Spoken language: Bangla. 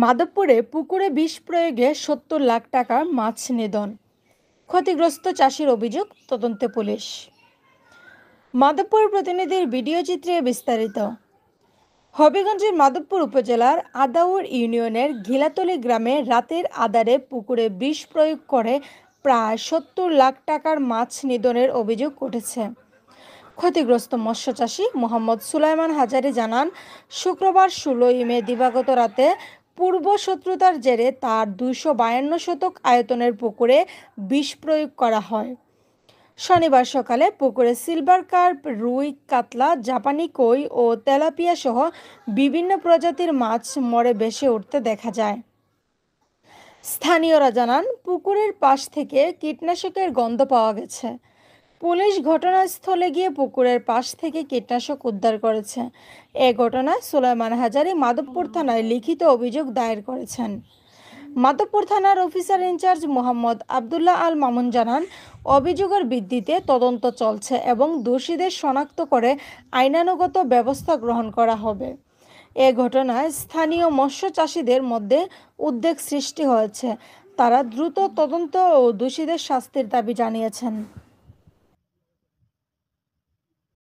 মাধবপুরে পুকুরে বিষ প্রয়োগে ৭০ লাখ টাকার মাছ নিধন। ক্ষতিগ্রস্ত চাষির অভিযোগ, তদন্তে পুলিশ। মাধবপুর প্রতিনিধির ভিডিও চিত্রে বিস্তারিত। হবিগঞ্জের মাধবপুর উপজেলার আদাউর ইউনিয়নের ঘিলাতলি গ্রামে রাতের আধারে পুকুরে বিষ প্রয়োগ করে প্রায় ৭০ লাখ টাকার মাছ নিধনের অভিযোগ উঠেছে। ক্ষতিগ্রস্ত মৎস্যচাষী মোহাম্মদ সুলাইমান হাজারি জানান, শুক্রবার ১৬ মে দিবাগত রাতে পূর্ব শত্রুতার জেরে তার ২৫২ শতক আয়তনের পুকুরে বিষ প্রয়োগ করা হয়। শনিবার সকালে পুকুরে সিলভার কার্প, রুই, কাতলা, জাপানি কই ও তেলাপিয়া সহ বিভিন্ন প্রজাতির মাছ মরে ভেসে উঠতে দেখা যায়। স্থানীয়রা জানান, পুকুরের পাশ থেকে কীটনাশকের গন্ধ পাওয়া গেছে। পুলিশ ঘটনাস্থলে গিয়ে পুকুরের পাশ থেকে কীটনাশক উদ্ধার করেছে। এ ঘটনায় সুলাইমান হাজারি মাধবপুর থানায় লিখিত অভিযোগ দায়ের করেছেন। মাধবপুর থানার অফিসার ইনচার্জ মোহাম্মদ আবদুল্লাহ আল মামুন জানান, অভিযোগের ভিত্তিতে তদন্ত চলছে এবং দোষীদের শনাক্ত করে আইনানুগত ব্যবস্থা গ্রহণ করা হবে। এ ঘটনায় স্থানীয় মৎস্য চাষিদের মধ্যে উদ্বেগ সৃষ্টি হয়েছে। তারা দ্রুত তদন্ত ও দোষীদের শাস্তির দাবি জানিয়েছেন।